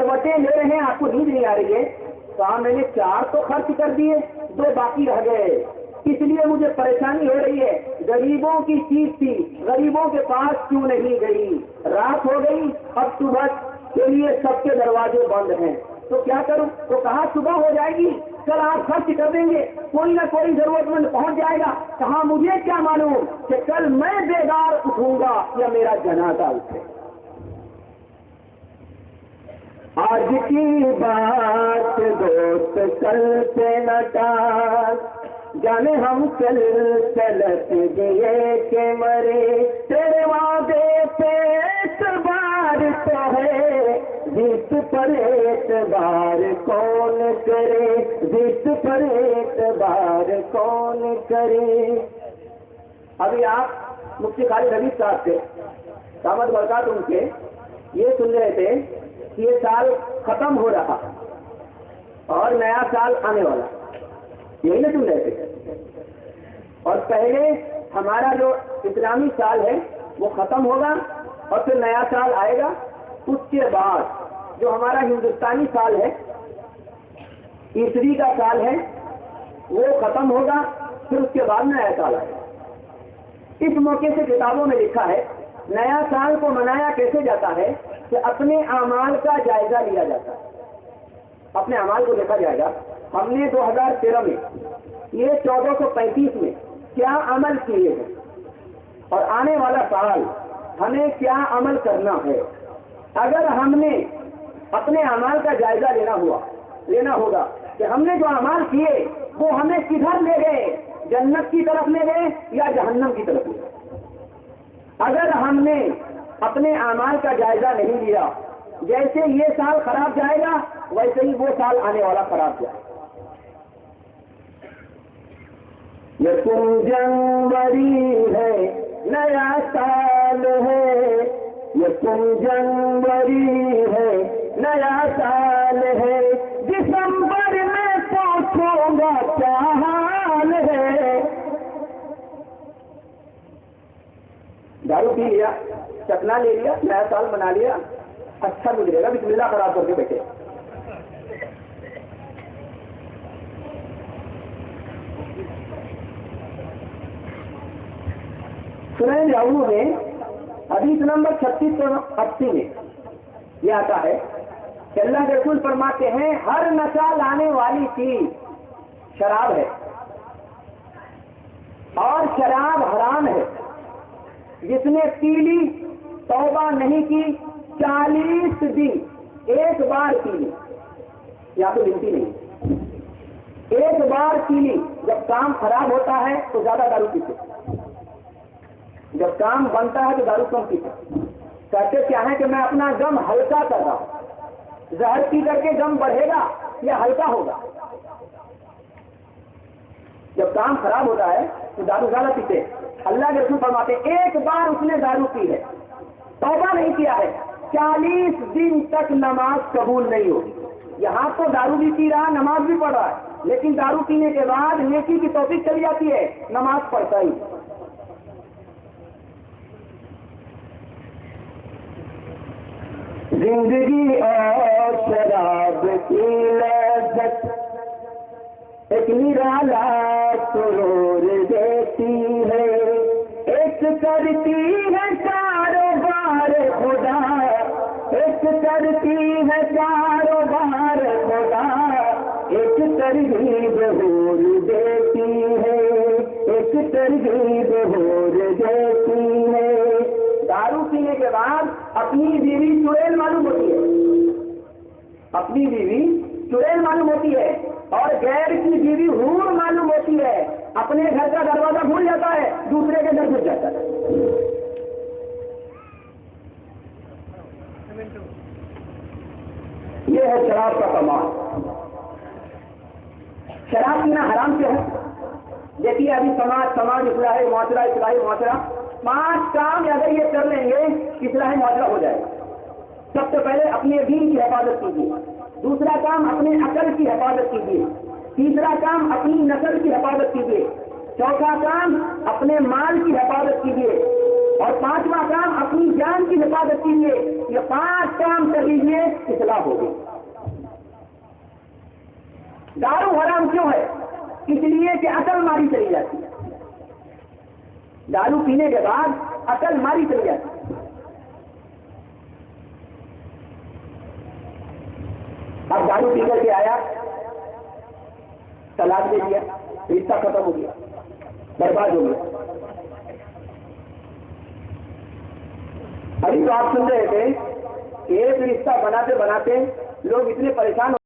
کروٹیں لے رہے ہیں, آپ کو نیند نہیں آ رہی ہے, کہا میں نے 4 تو خرچ کر دیے, 2 باقی رہ گئے, اس لیے مجھے پریشانی ہو رہی ہے. غریبوں کی چیز تھی, غریبوں کے پاس کیوں نہیں گئی؟ رات ہو گئی, اب صبح کے لیے سب کے دروازے بند ہیں, تو کیا کروں؟ تو کہا صبح ہو جائے گی, کل آپ خرچ کر دیں گے, کوئی نہ کوئی ضرورت مند پہنچ جائے گا. کہا مجھے کیا معلوم کہ کل میں بیدار اٹھوں گا یا میرا جنازہ اٹھے. آج کی بات دوست کل سے نہ ٹال, جانے ہم چل چلت دیے کہ مرے, تیرے وعدے پہ اعتبار تو ہے, جس پر اعتبار کون کرے, جس پر اعتبار کون کرے. ابھی آپ مفتی خالد حبیب صاحب سے دامت برکات ان کے یہ سن رہے تھے کہ یہ سال ختم ہو رہا اور نیا سال آنے والا, یہی نہ سن رہے تھے. اور پہلے ہمارا جو اسلامی سال ہے وہ ختم ہوگا اور پھر نیا سال آئے گا. اس کے بعد جو ہمارا ہندوستانی سال ہے, عیسوی کا سال ہے, وہ ختم ہوگا, پھر اس کے بعد نیا سال آئے گا. اس موقع سے کتابوں میں لکھا ہے نیا سال کو منایا کیسے جاتا ہے کہ اپنے اعمال کا جائزہ لیا جاتا ہے. اپنے اعمال کو دیکھا جائے گا, ہم نے 2013 میں یہ 1435 میں کیا عمل کیے ہیں اور آنے والا سال ہمیں کیا عمل کرنا ہے. اگر ہم نے اپنے اعمال کا جائزہ لینا ہوگا کہ ہم نے جو اعمال کیے وہ ہمیں کدھر لے گئے, جنت کی طرف لے گئے یا جہنم کی طرف لے گئے. اگر ہم نے اپنے اعمال کا جائزہ نہیں لیا, جیسے یہ سال خراب جائے گا ویسے ہی وہ سال آنے والا خراب جائے گا. یکم جنوری ہے نیا سال ہے, یکم جنوری ہے نیا سال ہے, دسمبر میں پوچھوں گا کیا حال ہے. دارو پی لیا, چکنا لے لیا, نیا سال منا لیا, اچھا گزرے گا, بسم اللہ خراب کر کے بیٹھے. سنن جاؤ میں حدیث نمبر 3680 میں یہ آتا ہے کہ اللہ کے رسول فرماتے ہیں ہر نشہ لانے والی چیز شراب ہے اور شراب حرام ہے. جس نے پی لی, توبہ نہیں کی, 40 دن ایک بار پی لی, یا تو گنتی نہیں, ایک بار پی لی. جب کام خراب ہوتا ہے تو زیادہ دارو پیتے, جب کام بنتا ہے تو دارو کم پیتے. کہتے کیا ہے کہ میں اپنا غم ہلکا کر رہا ہوں. زہر پی کر کے غم بڑھے گا یا ہلکا ہوگا؟ جب کام خراب ہوتا ہے تو دارو زیادہ پیتے. اللہ کے رسول فرماتے ایک بار اس نے دارو پی ہے, توبہ نہیں کیا ہے, 40 دن تک نماز قبول نہیں ہوگی. یہاں تو دارو بھی پی رہا, نماز بھی پڑھ رہا ہے, لیکن دارو پینے کے بعد نیکی کی توفیق چلی جاتی ہے, نماز پڑھتا ہی. زندگی اور شراب کی لذت ایک نرالا سرور دیتی ہے, ایک کرتی ہے کاروبار خدا, ایک کرتی ہے کاروبار خدا, ایک ترغیب حور دیتی ہے, ایک ترغیب حور دیتی ہے. دارو پینے کے بعد اپنی بیوی چڑیل معلوم ہوتی ہے, اپنی بیوی چڑیل معلوم ہوتی ہے اور غیر کی بیوی حور معلوم ہوتی ہے. اپنے گھر کا دروازہ بھول جاتا ہے, دوسرے کے گھر گھس جاتا ہے. یہ ہے شراب کا کمال. شراب پینا حرام کیوں ہے؟ دیکھیے ابھی سماج اصلاحی معاشرہ, اصلاحی معاشرہ, 5 کام اگر یہ کر لیں گے اصلاحی معاشرہ ہو جائے گا. سب سے پہلے اپنے دین کی حفاظت کیجیے, دوسرا کام اپنے عقل کی حفاظت کیجیے, تیسرا کام اپنی نسل کی حفاظت کیجیے, چوتھا کام اپنے مال کی حفاظت کیجیے, اور پانچواں کام اپنی جان کی حفاظت کیجیے. یہ 5 کام کر لیجیے اصلاح ہوگی. دارو حرام کیوں ہے؟ اس لیے کہ عقل ماری چلی جاتی ہے. دارو پینے کے بعد عقل ماری چلی جاتی ہے. اب دارو پی کر کے آیا, طلاق دے دیا, رشتہ ختم ہو گیا, برباد ہو گیا. ابھی تو آپ سن رہے تھے کہ ایک رشتہ بناتے بناتے لوگ اتنے پریشان